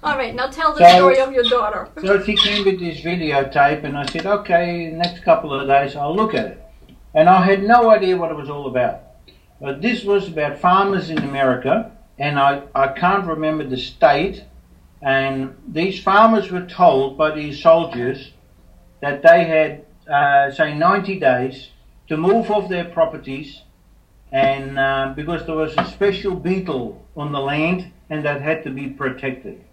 All right, now tell the story of your daughter. So she came with this videotape, and I said, okay, next couple of days I'll look at it. And I had no idea what it was all about. But this was about farmers in America, and I can't remember the state. And these farmers were told by these soldiers that they had, say, 90 days to move off their properties, and because there was a special beetle on the land, and that had to be protected.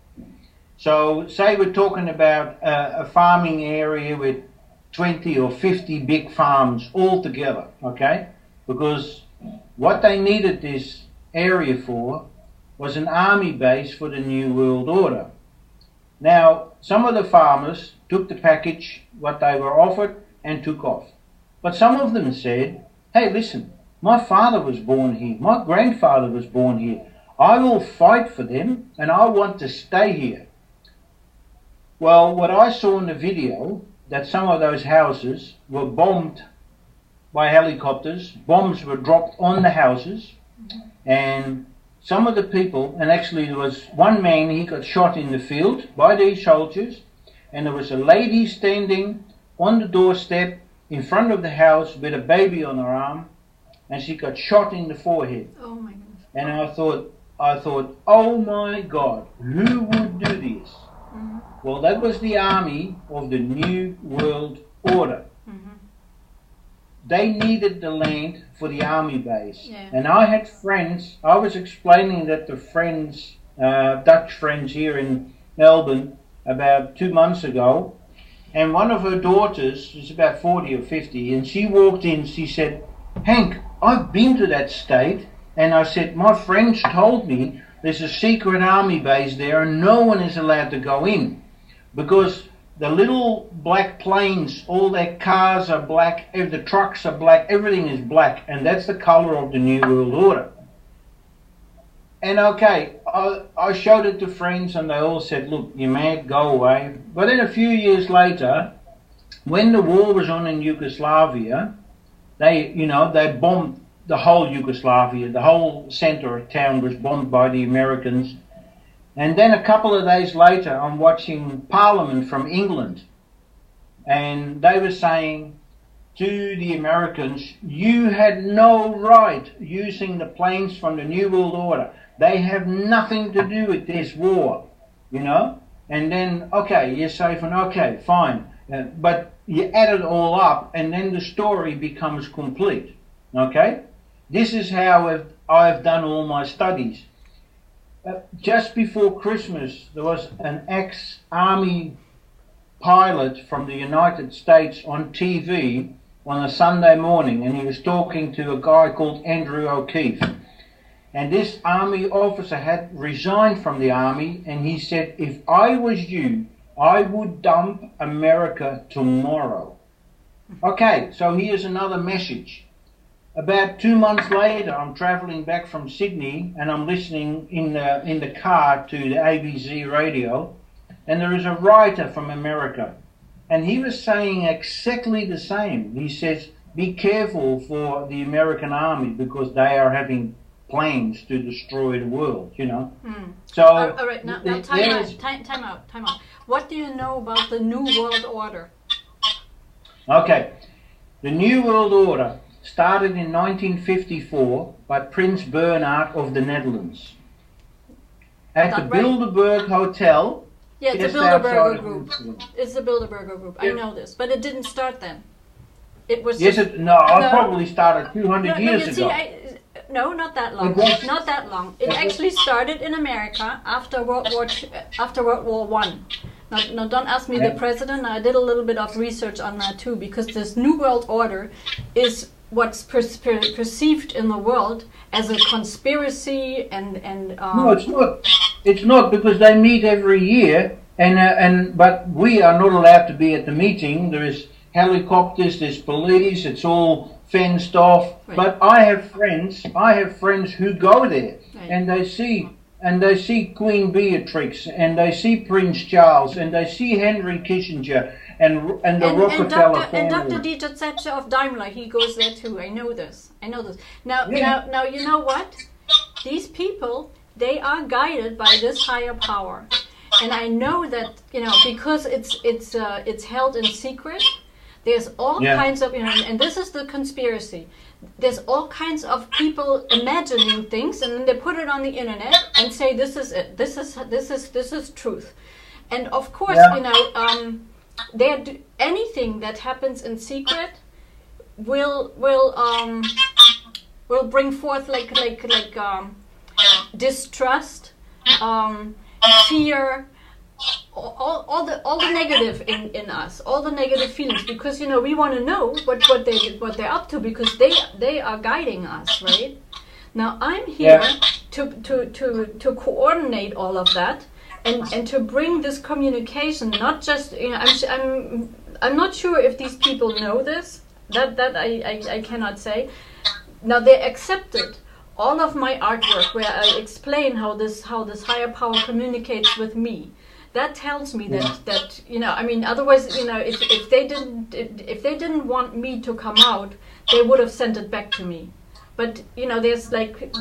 So, say we're talking about a farming area with 20 or 50 big farms all together, okay? Because what they needed this area for was an army base for the New World Order. Now, some of the farmers took the package, what they were offered, and took off. But some of them said, hey, listen, my father was born here, my grandfather was born here. I will fight for them, and I want to stay here. Well, what I saw in the video, that some of those houses were bombed by helicopters. Bombs were dropped on the houses, and some of the people, and actually there was one man, he got shot in the field by these soldiers, and there was a lady standing on the doorstep in front of the house with a baby on her arm, and she got shot in the forehead. Oh my goodness. And I thought, oh my God, who would do this? Mm-hmm. Well, that was the army of the New World Order. Mm-hmm. They needed the land for the army base. Yeah. And I had friends, I was explaining that to friends, Dutch friends here in Melbourne about 2 months ago, and one of her daughters, she's about 40 or 50, and she walked in, she said, Hank, I've been to that state, and I said, my friends told me there's a secret army base there and no one is allowed to go in because the little black planes, all their cars are black, the trucks are black, everything is black, and that's the color of the New World Order. And okay, I showed it to friends and they all said, look, you're mad, go away. But then a few years later, when the war was on in Yugoslavia, they bombed the whole Yugoslavia, the whole center of town was bombed by the Americans. And then a couple of days later, I'm watching Parliament from England, and they were saying to the Americans, you had no right using the planes from the New World Order. They have nothing to do with this war, you know. And then, okay, you're safe, and okay, fine. But you add it all up, and then the story becomes complete, okay? This is how I've done all my studies. Just before Christmas, there was an ex-army pilot from the United States on TV on a Sunday morning, and he was talking to a guy called Andrew O'Keefe. And this army officer had resigned from the army, and he said, if I was you, I would dump America tomorrow. Okay, so here's another message. About 2 months later, I'm traveling back from Sydney, and I'm listening in the car to the ABC radio, and there is a writer from America, and he was saying exactly the same. He says, be careful for the American army because they are having plans to destroy the world, you know. So, all right, now time out. What do you know about the New World Order? Okay, the New World Order started in 1954 by Prince Bernhard of the Netherlands. At the Bilderberg Hotel. Yeah, it's the Bilderberger Group. It's the Bilderberger Group. I know this, but it didn't start then. It was. Yes, I probably started 200 years ago. No, not that long. Not that long. It actually started in America after World War One. Now, don't ask me the president. I did a little bit of research on that too, because this New World Order is what's perceived in the world as a conspiracy and no, it's not. It's not, because they meet every year, but we are not allowed to be at the meeting. There is helicopters, there's police. It's all fenced off. Right. But I have friends who go there, right, and they see Queen Beatrix, and they see Prince Charles, and they see Henry Kissinger, and the Rockefeller family. And Dr. Dieter Zetsche of Daimler, he goes there too. I know this. Now, you know what? These people, they are guided by this higher power. and I know that, you know, because it's held in secret. There's all kinds of, you know, and this is the conspiracy. There's all kinds of people imagining things, and then they put it on the internet and say this is it. This is truth. And of course, you know, anything that happens in secret will bring forth like distrust, fear. All the negative in us, all the negative feelings, because you know we want to know what they're up to, because they are guiding us, right? Now I'm here to coordinate all of that and to bring this communication. Not just, you know, I'm not sure if these people know this. That I cannot say. Now they accepted all of my artwork where I explain how this higher power communicates with me. That tells me that you know, I mean, otherwise, you know, if they didn't want me to come out, they would have sent it back to me. But you know, there's like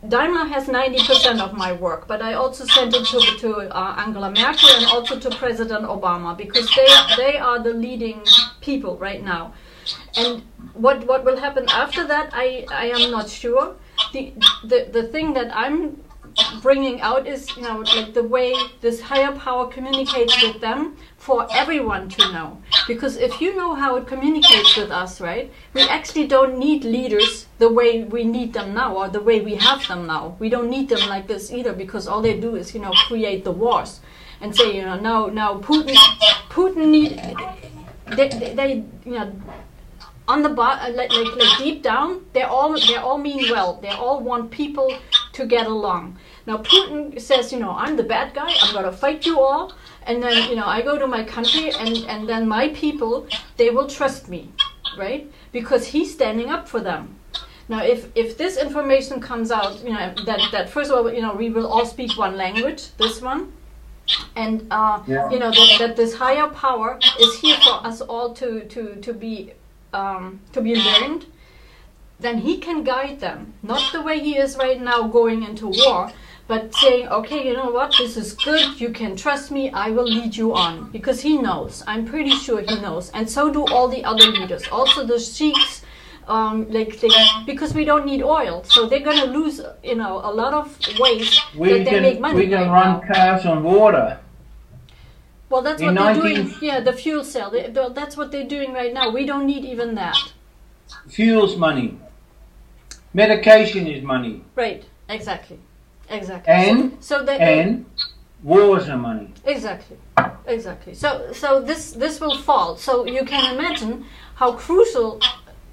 Daimler has 90% of my work, but I also sent it to Angela Merkel and also to President Obama, because they are the leading people right now. And what will happen after that, I am not sure. The thing that I'm bringing out is, you know, like the way this higher power communicates with them for everyone to know. Because if you know how it communicates with us, right, we actually don't need leaders the way we need them now, or the way we have them now. We don't need them like this either, because all they do is, you know, create the wars and say, you know, now Putin need they you know, on the like deep down, they all mean well. They all want people to get along. Now Putin says, you know, I'm the bad guy. I'm gonna fight you all, and then, you know, I go to my country, and then my people, they will trust me, right? Because he's standing up for them. Now, if this information comes out, you know, that first of all, you know, we will all speak one language, this one, and you know, that this higher power is here for us all to be learned, then he can guide them, not the way he is right now going into war, but saying, okay, you know what, this is good, you can trust me, I will lead you on, because he knows, I'm pretty sure he knows, and so do all the other leaders, also the sheiks, because we don't need oil, so they're going to lose, you know, a lot of ways that they make money. We can run cars on water. Well, that's what they're doing. Yeah, the fuel cell. That's what they're doing right now. We don't need even that. Fuel's money. Medication is money. Right. Exactly. And so wars are money. Exactly. So this will fall. So you can imagine how crucial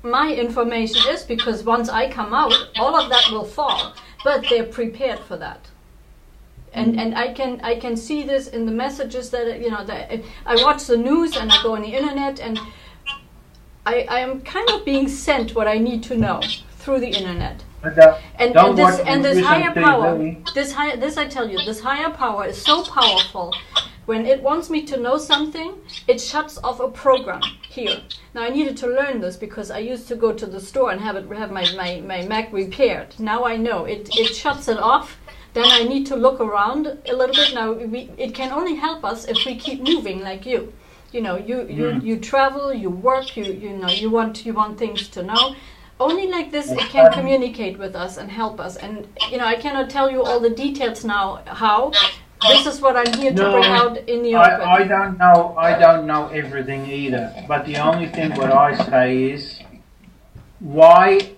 my information is, because once I come out, all of that will fall. But they're prepared for that. And I can see this in the messages that, you know, that I watch the news and I go on the internet, and I am kind of being sent what I need to know through the internet. And this higher power, this I tell you, this higher power is so powerful. When it wants me to know something, it shuts off a program here. Now I needed to learn this because I used to go to the store and have my Mac repaired. Now I know it shuts it off. Then I need to look around a little bit. Now it can only help us if we keep moving, like you. You know, you travel, you work, you know, you want things to know. Only like this it can communicate with us and help us. And you know, I cannot tell you all the details now. How? This is what I'm here to bring out in the open. I don't know everything either. But the only thing what I say is, why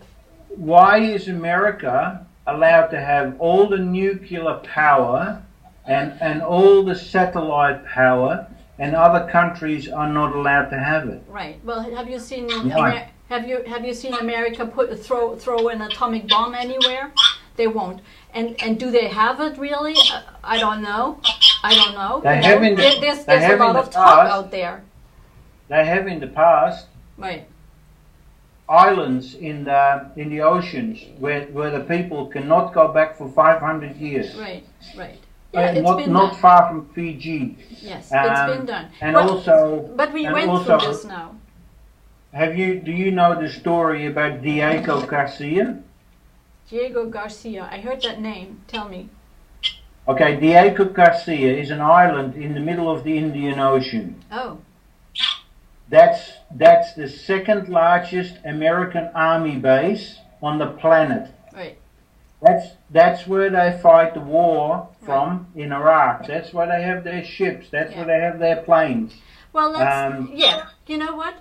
is America allowed to have all the nuclear power and all the satellite power, and other countries are not allowed to have it? Right. Well, have you seen have you seen America throw an atomic bomb anywhere? They won't. And do they have it really? I don't know. There's a lot of talk out there. They have in the past. Right. Islands in the oceans where the people cannot go back for 500 years. Right. Yeah, not far from Fiji. Yes, it's been done. But we went through this now. Do you know the story about Diego Garcia? Diego Garcia. I heard that name. Tell me. Okay, Diego Garcia is an island in the middle of the Indian Ocean. Oh. That's the second largest American army base on the planet. Right. That's where they fight the war from in Iraq. That's where they have their ships. That's where they have their planes. Well, let's, you know what?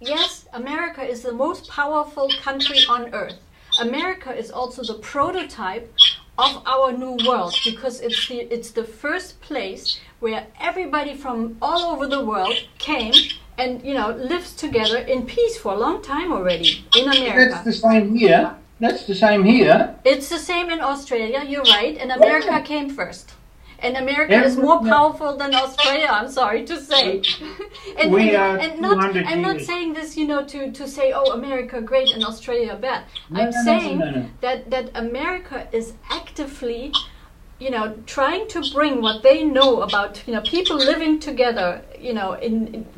Yes, America is the most powerful country on earth. America is also the prototype of our new world, because it's the first place where everybody from all over the world came and, you know, lives together in peace for a long time already in America. That's the same here. That's the same here. It's the same in Australia, you're right, and America came first. And America is more powerful than Australia, I'm sorry to say. I'm not saying this, you know, to say, oh, America great and Australia bad. I'm saying that America is actively, you know, trying to bring what they know about, you know, people living together, you know,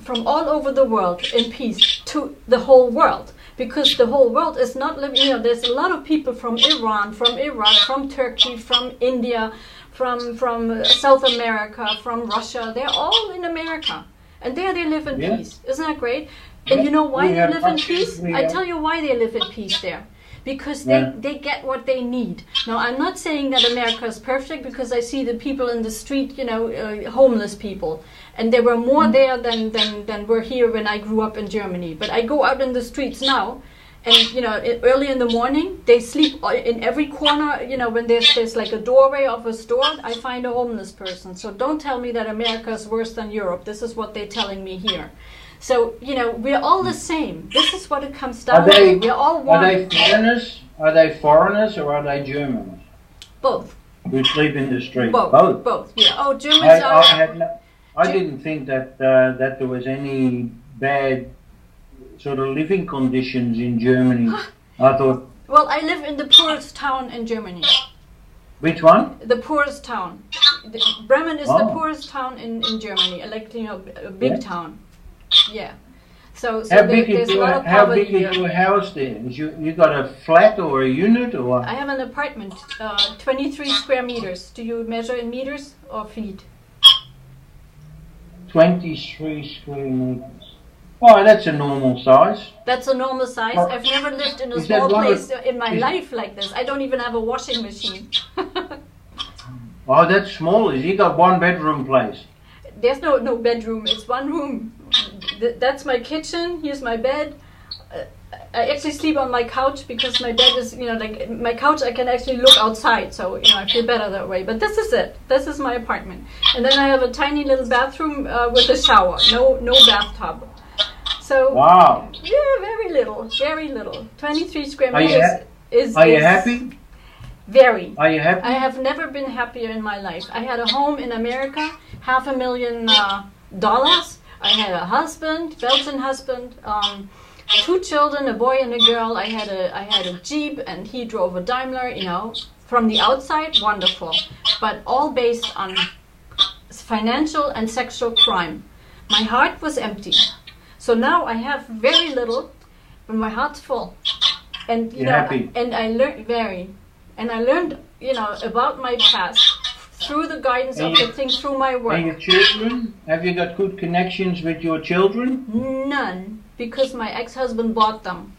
from all over the world in peace to the whole world. Because the whole world is not living, you know, there's a lot of people from Iran, from Iraq, from Turkey, from India, from South America, from Russia. They're all in America. And there they live in peace. Isn't that great? And you know why they live in peace? I tell you why they live in peace there. Because they get what they need. Now, I'm not saying that America is perfect, because I see the people in the street, you know, homeless people. And there were more there than were here when I grew up in Germany. But I go out in the streets now, and, you know, early in the morning, they sleep in every corner. You know, when there's like a doorway of a store, I find a homeless person. So don't tell me that America is worse than Europe. This is what they're telling me here. So, you know, we're all the same. This is what it comes down to. We're all one. Are they foreigners? Are they foreigners or are they Germans? Both. Who sleep in the street? Both. Both. Yeah. Oh, Germans I didn't think that that there was any bad sort of living conditions in Germany. I thought. Well, I live in the poorest town in Germany. Which one? The poorest town. Bremen is the poorest town in Germany. Like, you know, a big town. Yeah. So how big is your house there? You got a flat or a unit or what? I have an apartment, 23 square meters. Do you measure in meters or feet? 23 square meters. Oh, that's a normal size. That's a normal size. I've never lived in a small place in my life like this. I don't even have a washing machine. Oh, that's small. You got one bedroom place. There's no bedroom. It's one room. That's my kitchen. Here's my bed. I actually sleep on my couch because my bed is, you know, like my couch, I can actually look outside. So, you know, I feel better that way. But this is it. This is my apartment. And then I have a tiny little bathroom with a shower. No bathtub. So, wow. Yeah, very little. Very little. 23 square meters is... Are you happy? Very. Are you happy? I have never been happier in my life. I had a home in America, $500,000. I had a husband, Belgian husband, 2 children, a boy and a girl. I had a Jeep, and he drove a Daimler. You know, from the outside, wonderful, but all based on financial and sexual crime. My heart was empty. So now I have very little, but my heart's full. And you know, happy. And I learned, you know, about my past through the guidance of the thing, through my work. And your children? Have you got good connections with your children? None, because my ex-husband bought them.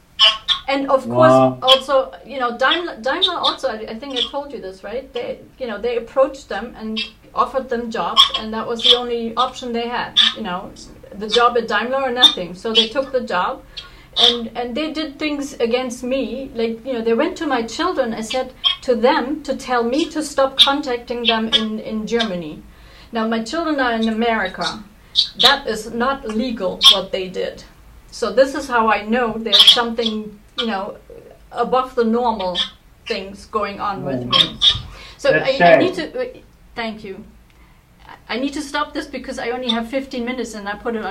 And of course, also, you know, Daimler also, I think I told you this, right? They approached them and offered them jobs, and that was the only option they had, you know, the job at Daimler or nothing. So they took the job. And they did things against me, like, you know, they went to my children. I said to them to tell me to stop contacting them in Germany. Now, my children are in America. That is not legal, what they did. So this is how I know there's something, you know, above the normal things going on with me. So I need to, thank you. I need to stop this because I only have 15 minutes and I put it on.